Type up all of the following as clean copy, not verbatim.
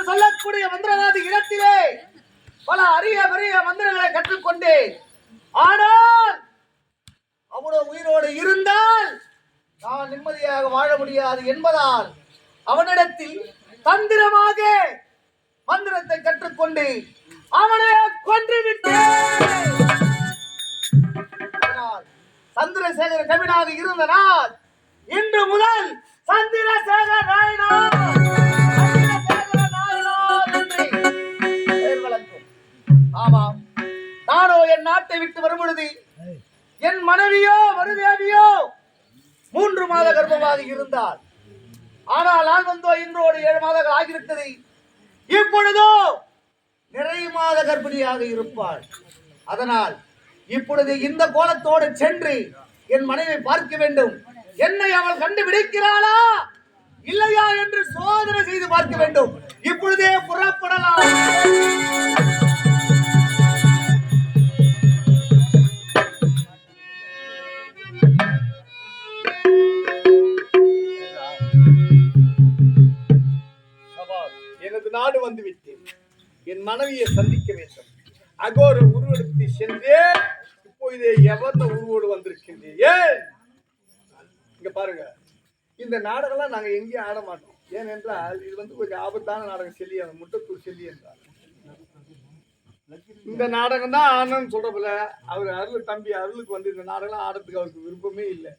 சொல்லக்கூடிய மந்திரவாதி இடத்திலே பல அரிய பெரிய மந்திரங்களை கற்றுக்கொண்டேன். ஆனால் அவனோட உயிரோடு இருந்தால் நான் நிம்மதியாக வாழ முடியாது என்பதால் அவனிடத்தில் தந்திரமாக மந்திரத்தை கற்றுக்கொண்டு அவனை கொன்றுவிட்டேன். சந்திரசேகர கவினாக இருந்த நாள் இன்று முதல் சந்திரசேகர் நாயனார் ஆமாம், நானோ என் நாட்டை விட்டு வரும் பொழுது என் மனைவியோ மருதேவியோ 3 மாத கர்ப்பமாக இருந்தால், ஆனால் நான் வந்தோ இன்றோடு 7 மாதங்கள் ஆகிவிட்டது. இப்பொழுதோ நிறை மாத கர்ப்பிணியாக இருப்பாள். அதனால் இப்பொழுது இந்த கோலத்தோடு சென்று என் மனைவி பார்க்க வேண்டும். என்னை அவள் கண்டுபிடிக்கிறாளா இல்லையா என்று சோதனை செய்து பார்க்க வேண்டும். இப்பொழுதே புறப்படலாம். எனது நாடு வந்து விட்டேன். என் மனைவியை சந்திக்க வேண்டும். அகோர உருவெடுத்து சென்றே இப்போதே எவர்ந்த உருவோடு வந்திருக்கின்றேன். ஏன் இங்க பாருங்க, இந்த நாடகம்லாம் நாங்க எங்கேயும் ஆட மாட்டோம். ஏனென்றால் இது வந்து கொஞ்சம் ஆபத்தான நாடகம். செல்லி அந்த முட்டத்தூர் செல்லி என்றார். இந்த நாடகம் தான் ஆனன்னு சொல்றப்பல அவர் அருள் தம்பி அருளுக்கு வந்து இந்த நாடகம் ஆடுறதுக்கு அவருக்கு விருப்பமே இல்லை.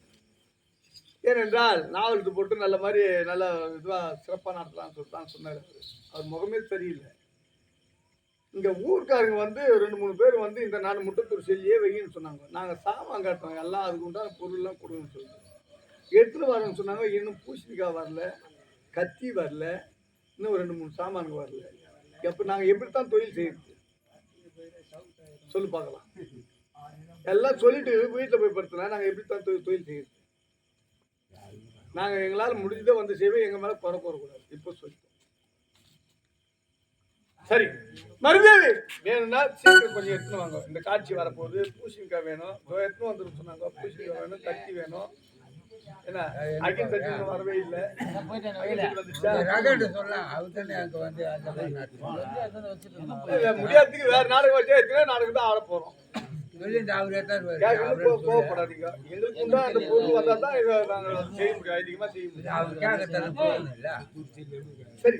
ஏனென்றால் நாவலுக்கு போட்டு நல்ல மாதிரி நல்ல இதுவா சிறப்பா நடத்தலாம்னு சொல்லிட்டு சொன்னார். அவர் முகமே சரியில்லை. இங்க ஊர்க்காரங்க வந்து 2-3 பேர் வந்து இந்த நாடு முட்டத்தூர் செல்லியே வையின்னு சொன்னாங்க. நாங்க சாமான் காட்டுறோம், எல்லாம் அதுக்கு உண்டான பொருள்லாம் கொடுங்கன்னு சொல்லிட்டு எடுத்துட்டு வரேன்னு சொன்னாங்க. இன்னும் பூசணிக்காய் வரல, கத்தி வரல, இன்னும் 2-3 சாமானுக்கு வரல. எப்ப நாங்க எப்படித்தான் தொழில் செய்யறது சொல்லி பார்க்கலாம். எல்லாம் சொல்லிட்டு வீட்டுல போய் படுத்தினா நாங்க எப்படித்தான் தொழில் செய்யறது? நாங்க எங்களால முடிஞ்சதை வந்து செய்வோம். எங்க மேல குறை கூறக்கூடாது. இப்போ சொல்லிட்டோம். சரி, மருதேவி வேணும்னா சீக்கிரம் கொஞ்சம் எடுத்துன்னு வாங்க. இந்த காட்சி வரப்போகுது. பூசணிக்காய் வேணும், எடுத்துன்னு வந்துடும் சொன்னாங்க. பூசணிக்காய் வேணும், கத்தி வேணும். என்ன அகில் தட்டி வரவே இல்லை. முடியாதுக்கு வேற நாடகம் வச்சா எத்தனை நாடகம் தான் ஆட போறோம். கோவப்படாதீங்க. எங்களுக்கு உண்டா அந்த பொருள் வந்தா தான் இதை நாங்கள் செய்ய முடியும். அதிகமா செய்ய முடியும். சரி,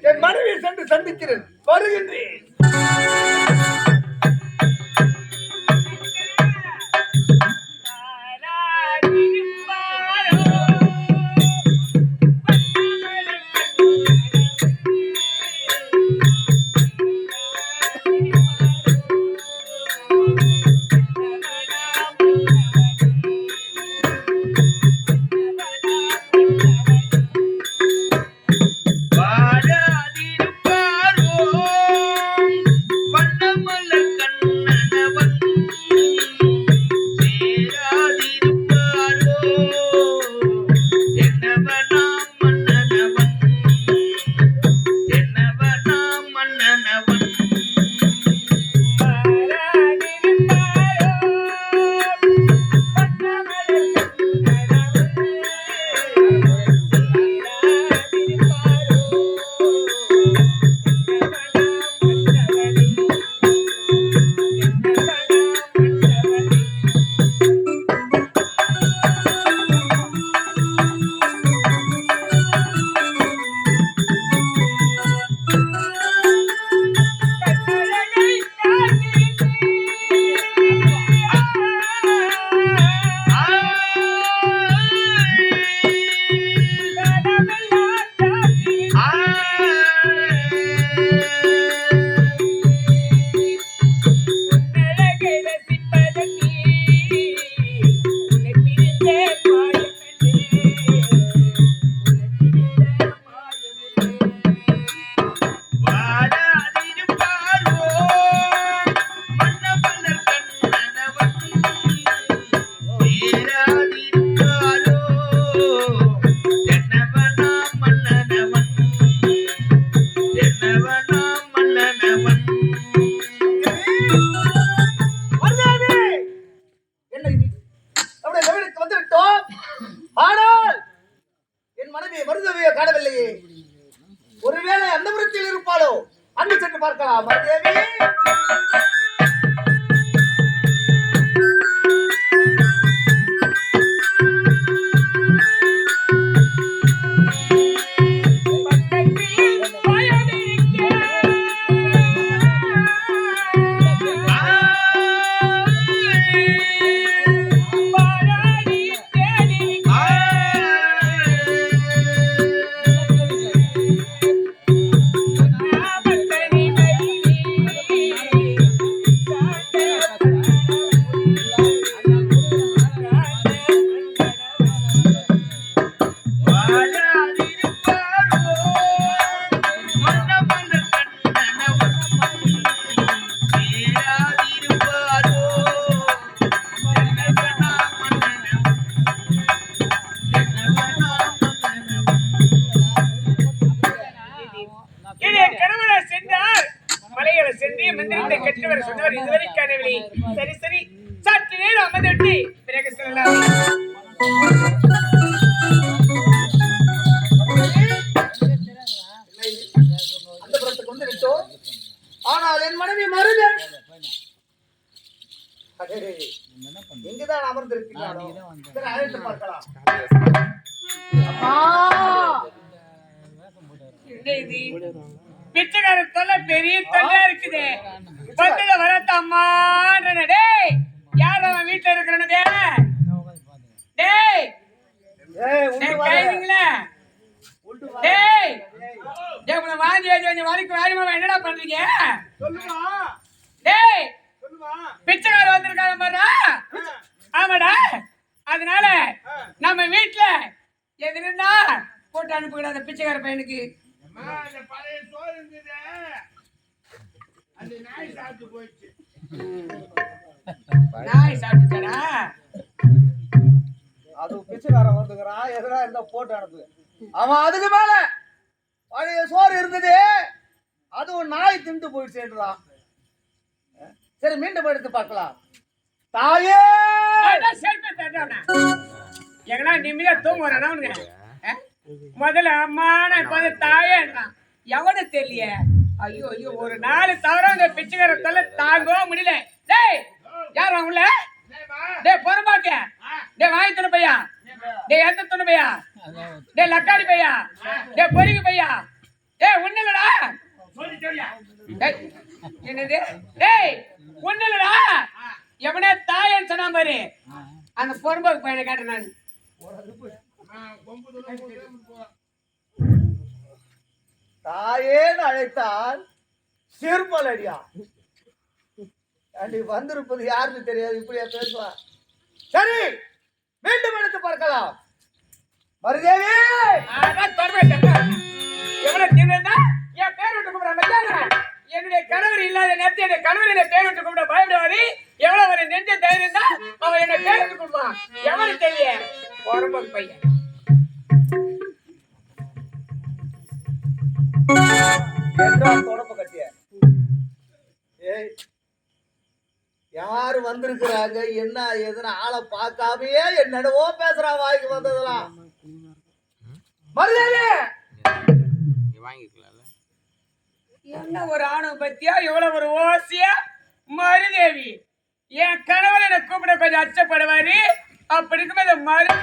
என் மனைவியை சென்று சந்திக்கிறேன். வருகின்றேன். But எடுத்து பார்க்கலாம் தேவி. சரி சரி சற்று நேரம் அமர்ந்துவிட்டு பிறகு செல்லலாம். அந்த புறத்துக்கு வந்து விட்டோம். ஆனால் என் மனைவி மருதன் இங்குதான் அமர்ந்திருக்கிறாரோ அழைத்து பார்க்கலாம். பிச்சைக்கார தொல்லை பெரிய தொல்லையா இருக்குது. பத்துல வரத்த அம்மான்ற டேய் யார் அவன் வீட்டுல இருக்கிறனதே டேய் கைங்களா டேய் டேய் உங்களை வாந்தி கொஞ்சம் வரைக்கும் வாரிமா என்னடா பண்றீங்க சொல்லுமா டேய் சொல்லுமா பிச்சைக்கார வந்திருக்காங்க பாருடா. ஆமாடா அதனால நம்ம வீட்டுல எதுனா போட்டு அனுப்புகிற அந்த பிச்சைக்கார பையனுக்கு பழைய சோறு இருந்தது அந்த நாய் சாப்பிட்டு போயிடுச்சு. நாய் சாப்பிட்டுச்சடா. அது பிச்சைக்காரன் வந்துக்கிறான் எதுனா இருந்தா போட்டு அனுப்பு. அவன் அதுக்கு மேல பழைய சோறு இருந்தது அதுவும் நாய் திண்டு போயிடுச்சுன்றான். சரி மீண்டும் எடுத்து பார்க்கலாம். தாயே எங்கன்னா நிம்மதியா தூங்குறானா அவனுங்க முதல்ல அம்மான இப்ப தாயேன்றான். எவனு தெரியல. ஐயோ ஐயோ ஒரு நாலு தவிர அந்த பிச்சைக்காரத்தால தாங்கவே முடியல. டேய் யார் அவங்கள டேய் பொறுப்பாக்க டேய் வாங்கி துணை பையா டேய் எந்த துணை பையா டேய் லக்காடி பையா டேய் பொறிக்கு பையா டேய் ஒண்ணுலடா டேய் என்னது டேய் ஒண்ணுலடா எவனே தாயன்னு சொன்னா பாரு அந்த பொறுப்பாக்கு பையனை காட்டுறேன் நான். தாயேன்னு அழைத்தால் சிறுபல் அடியா வந்திருப்பது யாருன்னு தெரியாது. இப்படியா பேசுவா? சரி மீண்டும் எடுத்து பார்க்கலாம். மருதேவி என் பேர் விட்டு கூப்பிட என்னுடைய கணவர் இல்லாத நேரத்தை என்னுடைய கணவர் என்ன பேர் விட்டு கூப்பிட பயப்படுவாரு. எவ்வளவு ஒரு நெஞ்ச தைரியம் தான் அவன் என்ன பேர் விட்டு கூப்பிடுவான். எவனு தெரிய பொறுப்பாக்கு பையன் தொடப்பு கட்டிய யாரு வந்திருக்கிறாங்க என்ன எதுனா ஆளை பார்க்காமையே என்னடவோ பேசுறா வாய்க்கு வந்ததெல்லாம். என்ன ஒரு ஆணவ பத்தியா எவ்வளவு ஒரு ஓசியா மருதேவி. என் கணவர் என்ன கூப்பிட கொஞ்சம் அச்சப்படுவாரு. அப்படி இருக்கும்போது மரு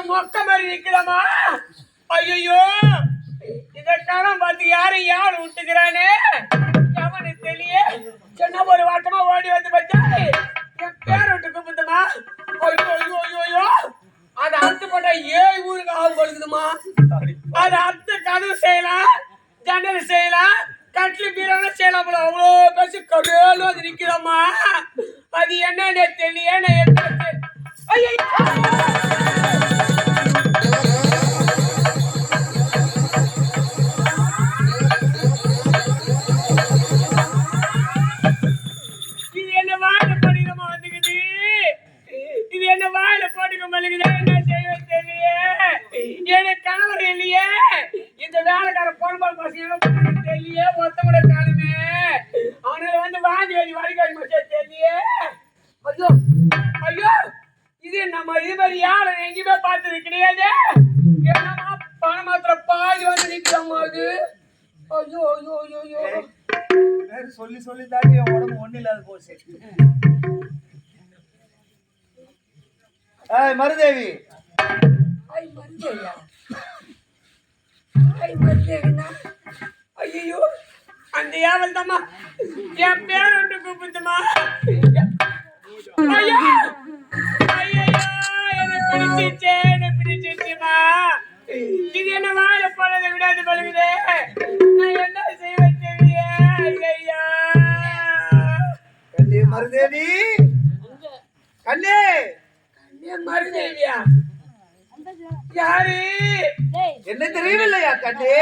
மொக்க மாதிரி நிக்கலாமா? ஐயோ இதற்கான பார்த்து யாரும் யாரு விட்டுக்கிறானே எவனு தெரிய சின்ன ஒரு வாட்டமா ஓடி வந்து பார்த்தா என் பேர் விட்டு கூப்பிடுமா? ஐயோ ஐயோ ஐயோ ஐயோ அதை அறுத்து போட்டா 7 ஊருக்கு ஆள் கொடுக்குதுமா. அதை அறுத்து கதவு செய்யலாம் ஜன்னல் செய்யலாம் கட்லி பீரவன செய்யலாம் போல அவ்வளோ பேசி கடையில வந்து நிக்கலாமா? அது என்னன்னு தெரியல. நான் என்ன ஐயோ இது என்ன வாழ படிக்கமா வந்துக்குது. நம்ம இது மாதிரி யாரும் எங்கேயுமே பார்த்தது கிடையாது. என்னன்னா பணம் மாத்திர பாதி வந்து நிற்கிறாம அது. ஐயோ ஐயோ ஐயோ ஐயோ சொல்லி சொல்லி தாண்டி என் உடம்பு ஒண்ணு இல்லாத போச்சு. மருதேவி ஐயோ அந்த ஏவல் தாமா என் பேர் விட்டு கூப்பிட்டுமா. ஐயோ ஐயோ என்ன பிடிச்சிச்சுமா. இது என்ன வாழ போனதை விடாது பழகுதே. நான் என்ன செய்வேன் தெரியல. ஐயா கண்ணே மருதேவி கண்ணே மருதேவியா யாரு என்ன தெரியவில்லையா கண்ணே?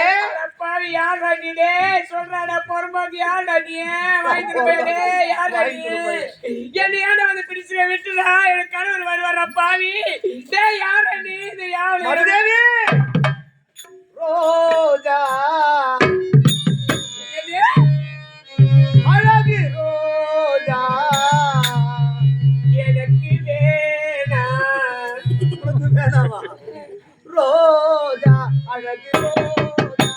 பாவி யார் ராணிடே சொல்றாடா பொறுமாக்கு யார் ராணியே வாங்கிட்டு போயிடே யார் ராணியே என்ன ஏன்டா வந்து பிடிச்சு விட்டுடா எனக்கு கணவர் வருவாரா பாவி டே யார் ராணி இது யாரு மருதேவி ரோஜா அழகு ரோஜா எனக்கு வேணா உனக்கு வேணாமா? ரோஜா அழகு ரோஜா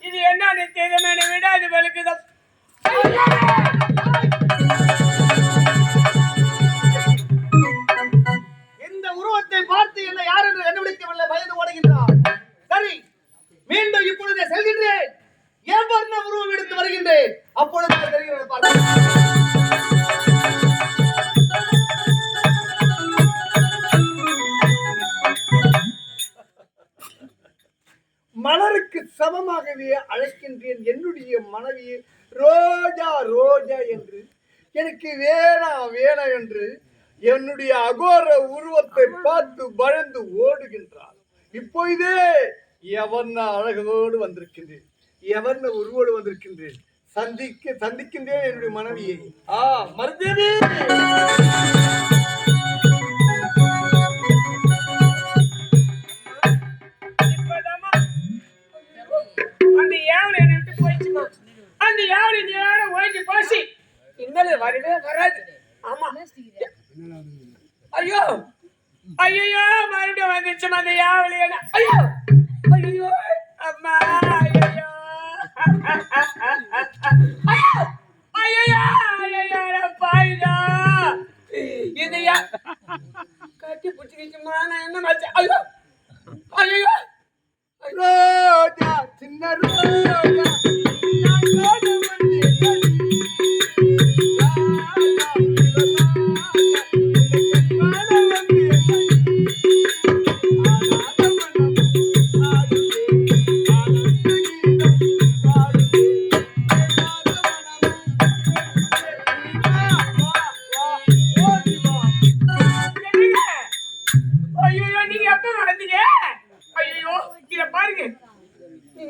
இது என்ன விடாது வலுக்குதான். இந்த உருவத்தை பார்த்து என்ன யார் என்று கண்டுபிடிக்கவில்லை, பயந்து ஓடுகின்றார். சரி, மீண்டும் இப்பொழுது செல்கின்றேன். என் வர்ண உருவம் எடுத்து வருகின்றேன். அப்பொழுது தெரிகிறது பார்த்து. மலருக்கு சமமாகவே அழைக்கின்றேன் என்னுடைய மனைவியை ரோஜா ரோஜா என்று. எனக்கு வேணாம் வேணாம் என்று என்னுடைய அகோர உருவத்தை பார்த்து பயந்து ஓடுகின்றார். இப்பொழுதே எவர்ண அழகோடு வந்திருக்கின்றேன், எவர்ண உருவோடு வந்திருக்கின்றேன். சந்திக்கின்றேன் என்னுடைய மனைவியை. மருதேவி அந்த யாவலை என்னை விட்டு போயிடுச்சுமா. அந்த யாவலை நீராட ஓய்ந்து போசி இனிமேல் வரவே வராது. ஆமா ஐயோ ஐயோ மறுபடியும் வந்துச்சுமா அந்த யாவலை. ஐயோ ஐயோ அம்மா ஐயோ ஐயோ ஐயோ பாயுதா இது கட்டி பிடிச்சிக்கிச்சுமா. நான் என்ன மாச்சு. ஐயோ ஐயோ ரோஜா சின்ன ரோஜா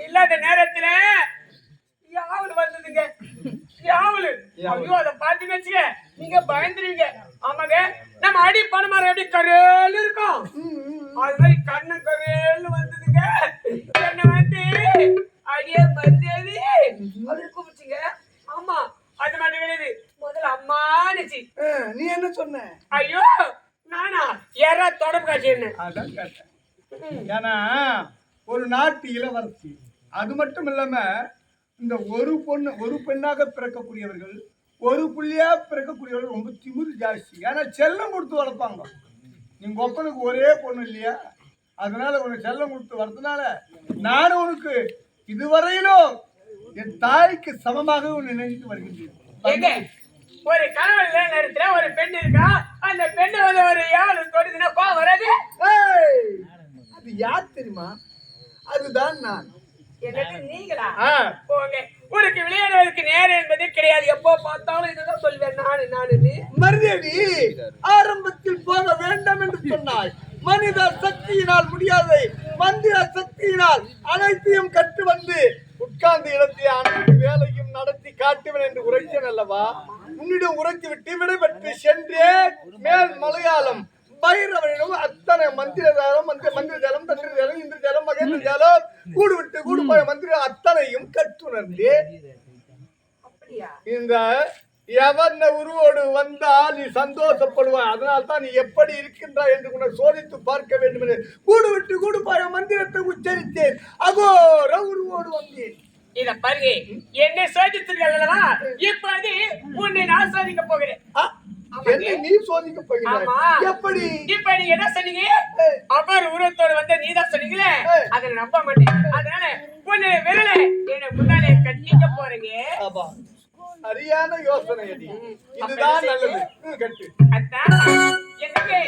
இல்லாத நேரத்துல யாவல் வந்ததுங்க. யாவல் ஐயோ அதை பாத்துன்னு வச்சுக்க நீங்க பயந்துருவீங்க. ஆமாங்க நம்ம அடி பணமரம் எப்படி கரேல் இருக்கும் அது மாதிரி கண்ணு கரேல்னு வந்ததுங்க. என்ன வந்து அடியே மருதேவி அப்படி கூப்பிச்சுங்க. ஆமா அது மட்டும் கிடையாது, முதல்ல அம்மானுச்சு. நீ என்ன சொன்ன? ஐயோ நானா யாரா தொடர்பு காட்சி என்ன அதான் கேட்டேன். ஏன்னா ஒரு நாட்டு இளவரசி, அது மட்டும் இல்லாம இந்த ஒரு பெண்ணாக பிறக்கக்கூடியவர்கள், ஒரு புள்ளியா பிறக்கக்கூடியவர்கள் ரொம்ப திமிரு ஜாஸ்தி. ஏன்னா செல்லம் கொடுத்து வளர்ப்பாங்க. நீங்க ஒப்பனுக்கு ஒரே பொண்ணு இல்லையா, அதனால உனக்கு செல்லம் கொடுத்து வளர்த்தனால நானும் உனக்கு இதுவரையிலும் என் தாய்க்கு சமமாக உன்னை நினைத்து வருகின்றேன். எங்க ஒரு கணவன் நேரத்துல ஒரு பெண் இருக்கா, அந்த பெண்ணை வந்து ஒரு ஏவல் தொடுதுன்னா கோவம் வராது? ஏய், அது யார் தெரியுமா? அதுதான் நான். என்னது நீங்களா? போங்க, உனக்கு விளையாடுவதற்கு நேரம் என்பது கிடையாது. எப்போ பார்த்தாலும் இதுதான் சொல்வேன், நானு. மருதேவி, ஆரம்பத்தில் போக வேண்டாம் என்று சொன்னாய். மனித சக்தியினால் முடியாதை மந்திர சக்தியினால் அனைத்தையும் கற்று வந்து உட்கார்ந்த இடத்தை அனைத்து வேலையும் நடத்தி காட்டுவேன் என்று உரைத்தேன் அல்லவா? உன்னிடம் உரைத்து விட்டு விடைபெற்று சென்றே மேல் மலையாளம் பைரவனிடம் அத்தனை மந்திர ஜாலம், தந்திர ஜாலம், இந்திர ஜாலம், மகேந்திர ஜாலம், கூடு விட்டு கூடு போய மந்திர அத்தனையும் கற்றுணர்ந்து இந்த எவன் உருவோடு வந்தால் நீ சந்தோஷப்படுவாய். அதனால் தான் நீ எப்படி இருக்கின்றாய் என்று உன்னை சோதித்து பார்க்க வேண்டும் என்று கூடு விட்டு கூடு போய மந்திரத்தை உச்சரித்தேன். அகோர உருவோடு வந்தேன். இத பாருங்க, என்னை சோதித்தீர்களா? இப்போது உன்னை நான் சோதிக்க போகிறேன். என்னை நீ சோதிக்க போகிறாய்? எப்படி? இப்ப நீ என்ன சொன்னீங்க? அவர் உருவத்தோடு வந்து நீதான் சொன்னீங்களே, அதை நம்ப மாட்டேன். அதனால உன்னை விரலை என்ன முன்னாலே கட்டிக்க போறீங்க. சரியான யோசனை அடி. இதுதான் நல்லது. கட்டு. அதான் எனக்கு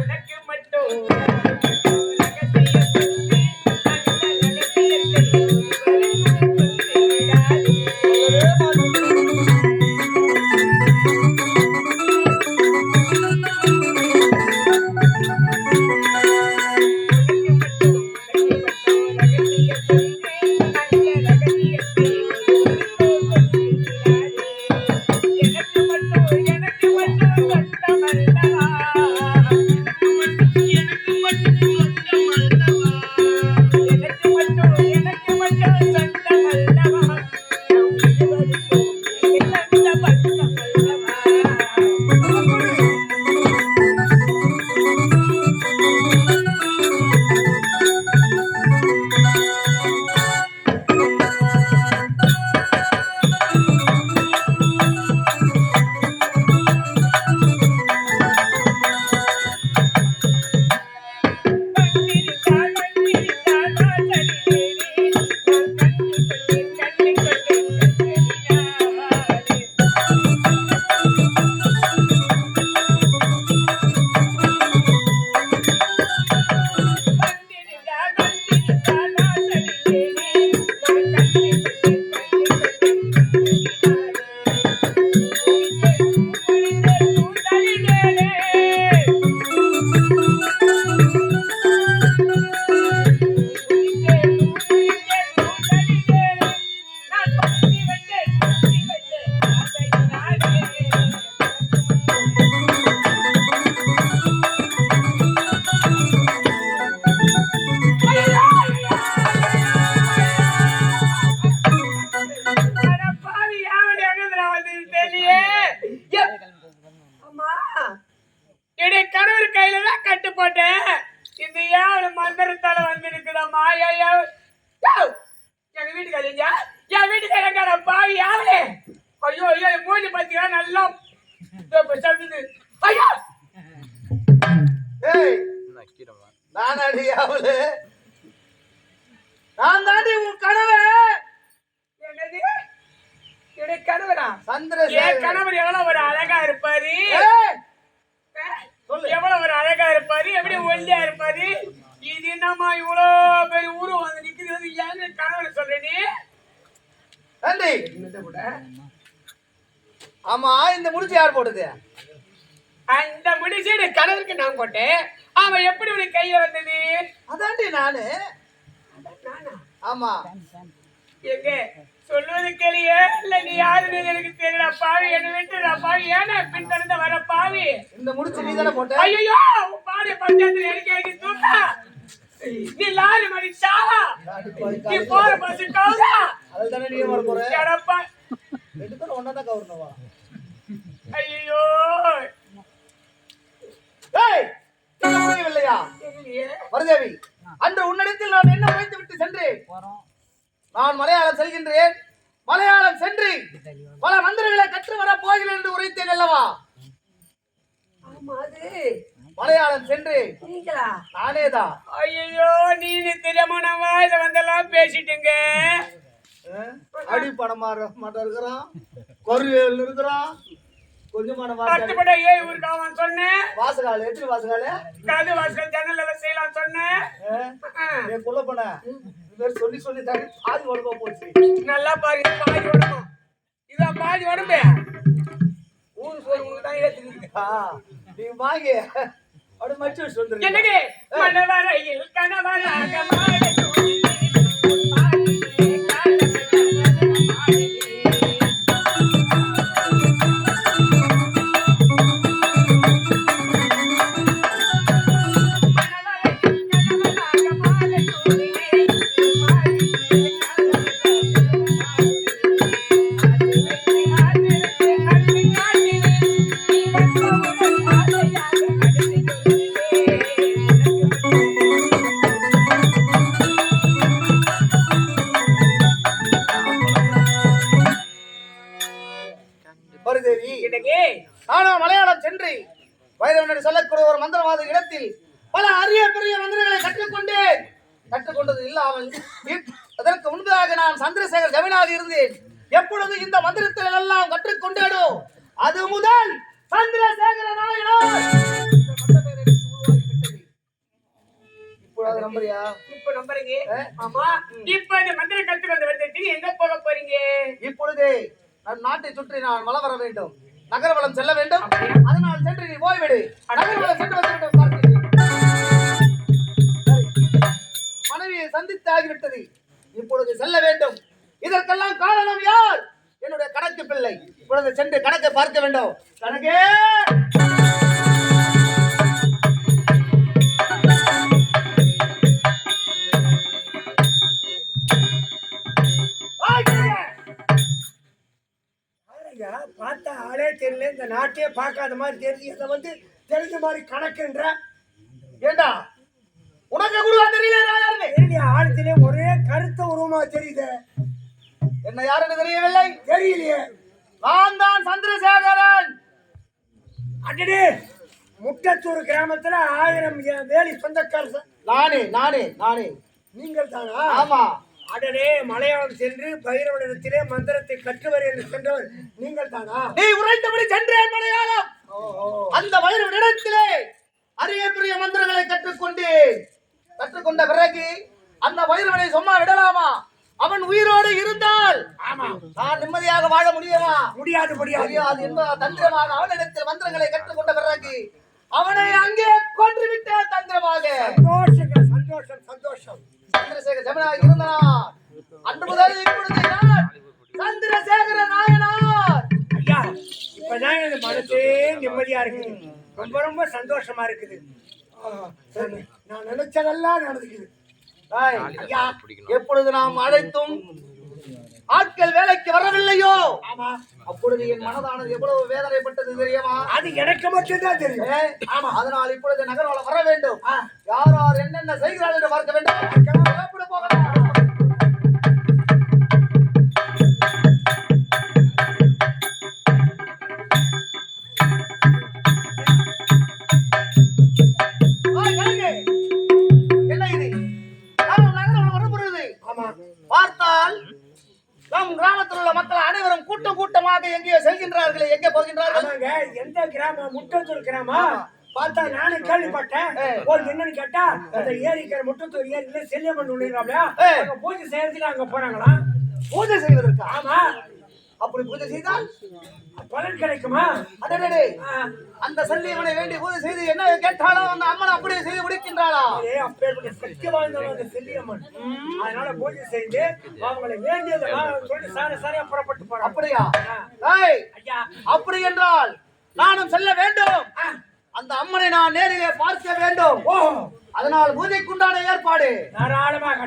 உனக்கு மட்டும் நான் தாண்டி உன் கனவு. கணவர் எவ்வளவு ஒரு அழகா இருப்பாரு, எவ்வளவு ஒரு அழகா இருப்பாரு, எப்படி ஒல்லியா இருப்பாரு. இது என்னமா இவ்வளவு பெரிய ஊரு வந்து நிக்கிறது? ஏன்னு கணவர் சொல்றேனே. ஆமா, இந்த முடிச்சு யார் போட்டது? அந்த முடிச்சு கணவருக்கு நான் போட்டேன். அவன் எப்படி உனக்கு கையில வந்தது? அதாண்டி நானு. ஆமா, எங்க சொல்லுவது கேளியே. இல்ல நீ யாருன்னு எனக்கு தெரியல பாவி. என்ன விட்டு பாவி. ஏன்னா பின்தொடர்ந்து வர பாவி. இந்த முடிச்சு நீ தானே போட்ட? ஐயோ, பாடி பஞ்சாயத்துல எனக்கு தூக்கா. நீ லாரி மாதிரி சாவா. நீ போற பஸ் கவுரா. அதுல தானே நீ வர போற. எடப்பா ரெண்டு பேரும் ஒண்ணா தான் கவுறனவா? ஐயோ, ஏய், இல்லையா மருதேவி? அன்று உன்னிடத்தில் நான் என்ன வைத்து விட்டு சென்றேன். நான் மலையாளம் செல்கின்றேன். மலையாளம் சென்று பல மந்திரங்களை கற்று வர போகிறேன் என்று உரைத்தேன் அல்லவா? மலையாளம் சென்று நானேதான். ஐயோ, நீ தெரியாம நான் வாயில வந்தெல்லாம் பேசிட்டுங்க. அடி பணமா மாட்டா இருக்கிறான், கருவேல் இருக்கிறான், கொஞ்சமான பத்துப்பட ஏய் ஊருக்காவன் சொன்னேன். வாசகால எத்தனை வாசகால கது வாசல் ஜன்னல் எல்லாம் செய்யலாம் சொன்னேன். என் புள்ள பண்ண சொல்லி சொல்லி தண்ணி பாதி உடம்பா போச்சு. நல்லா பாரு, பாதி உடம்பு இதான் பாதி உடம்பு. ஊரு சோறு உங்களுக்கு தான் ஏத்துக்கிட்டு நீ வாங்கி அப்படி மச்சு வச்சு வந்துருக்க. என்னடி மணவரையில் கணவனாக மாலை மலையாளம் சென்று வைரவனுடைய சொல்லக்கூடிய ஒரு மந்திரவாத இடத்தில் பல அரிய பெரிய மந்திரங்களை கற்றுக்கொண்டது இல்லாமல் அதற்கு முன்பதாக நான் சந்திரசேகர் ஜமீனாக இருந்தேன். எப்பொழுது இந்த மந்திரத்தில் எல்லாம் கற்றுக்கொண்டேனோ அது முதல் சந்திரசேகர நாயனார் இப்பொழுது நம்புறியா? இப்ப நம்புறீங்க? ஆமா. இப்ப இந்த மந்திரம் கற்றுக்கொண்டு வந்துட்டு எங்க போக போறீங்க? இப்பொழுதே நம் நாட்டை சுற்றி நான் வலம் வர வேண்டும், நகர்வலம் செல்ல வேண்டும். அதனால் சென்று நீ போய்விடு. நகர்வலம் சென்று வந்து பார்க்கிறேன். மனைவியை சந்தித்து ஆகிவிட்டது, இப்பொழுது செல்ல வேண்டும். இதற்கெல்லாம் காரணம் யார்? என்னுடைய கணக்கு பிள்ளை. இப்பொழுது சென்று கணக்கை பார்க்க வேண்டும். கணக்கே பார்த்தா ஆளே தெரியல, இந்த நாட்டையே பார்க்காத மாதிரி தெரியுது. அதை வந்து தெரிஞ்ச மாதிரி கணக்குன்ற ஏண்டா உனக்கு குருவா தெரியல? தெரியல, ஆழத்திலே ஒரே கருத்த உருவமா தெரியுது. என்ன யாருன்னு தெரியவில்லை? தெரியலையே. நான் தான் சந்திரசேகரன். அடடே, முட்டத்தூர் கிராமத்துல 1000 வேலி சொந்தக்காரர். நானே நானே நானே. நீங்கள் தானா? ஆமா. அடனே, மலையாளம் சென்று பைரவனிடத்திலே மந்திரத்தை கற்றுவர் என்று சென்றவர் நீங்கள் தானா? நீ உரைத்தபடி சென்றேன் மலையாளம். அந்த பைரவனிடத்திலே அரிய பெரிய மந்திரங்களை கற்றுக்கொண்ட பிறகு அந்த பைரவனை சும்மா விடலாமா? அவன் உயிரோடு இருந்தால் நான் நிம்மதியாக வாழ முடியுமா? முடியாது முடியாது என்பது தந்திரமாக அவனிடத்தில் மந்திரங்களை கற்றுக்கொண்ட பிறகு அவனை அங்கே கொன்றுவிட்ட தந்திரமாக. சந்தோஷம் சந்தோஷம். சந்திரசேகர ஜமீனாக இருந்தார். அன்று முதல் இப்பொழுது சந்திரசேகர நாயனார். ஐயா, இப்பதான் எனக்கு மனசே நிம்மதியா இருக்குது, ரொம்ப ரொம்ப சந்தோஷமா இருக்குது. நான் நினைச்சதெல்லாம் நடந்துக்குது. ஐயா, எப்பொழுது நாம் அழைத்தும் ஆட்கள் வேலைக்கு வரவில்லையோ அப்பொழுது என் மனதானது எவ்வளவு வேதனைப்பட்டது தெரியுமா? அது எனக்கு மட்டும்தான் தெரியும். ஆமா, அதனால் இப்பொழுது நகர்வலம் வர வேண்டும். யார் யார் என்னென்ன செய்கிறார்கள் என்று பார்க்க வேண்டும். போகலாம். என்ன இது? நகர்வலம் வரப்படுகிறது. பார்த்தால் நம் கிராமத்தில் உள்ள மக்கள் அனைவரும் கூட்டமாக எங்கேயோ செல்கின்றார்களே, எங்கே போகின்றார்கள்? எந்த கிராமம்? முட்டத்தூர் கிராமம். பார்த்தா நானும் கேள்விப்பட்டேன். என்னன்னு கேட்டா, அந்த ஏரிக்கிற முட்டத்தூர் ஏரியில செல்லியம்மன் உள்ளிடுறாப்லையா, பூஜை செய்யறதுக்கு அங்க போறாங்களா? பூஜை செய்வதற்கு? ஆமா. அப்படி பூஜை செய்தால் பலன் கிடைக்குமா? அடடே, அந்த செல்லியம்மனை வேண்டி பூஜை செய்து என்ன கேட்டாலும் அந்த அம்மன் அப்படியே செய்து முடிக்கின்றாளா? அப்பேற்பட்ட சக்தி வாய்ந்தவங்க அந்த செல்லியம்மன். அதனால பூஜை செய்து அவங்களை வேண்டியதை சொல்லி சாரியா புறப்பட்டு போறாங்க. அப்படியா? ஐயா, அப்படி என்றால் நானும் செல்ல வேண்டும். அந்த அம்மனை நான் நேரிலே பார்க்க வேண்டும். அதனால் பூஜைக்குண்டான ஏற்பாடு தாராளமாக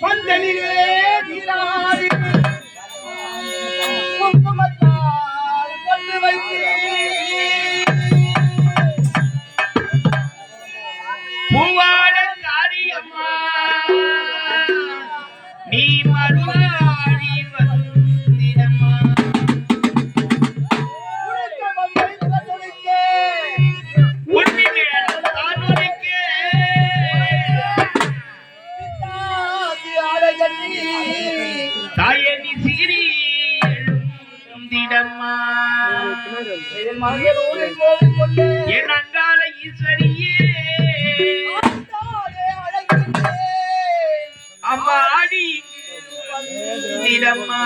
மந்தனிலே நீராடி குங்குமத்தால் கொண்டு வைத்து பூவாட காரியம்மா நீ மறுவாடி வந்திடம்மா தாயனி சிறி எழுந்திடம்மா என் அங்கால ஈஸ்வரியே அம்மாடி வந்திடம்மா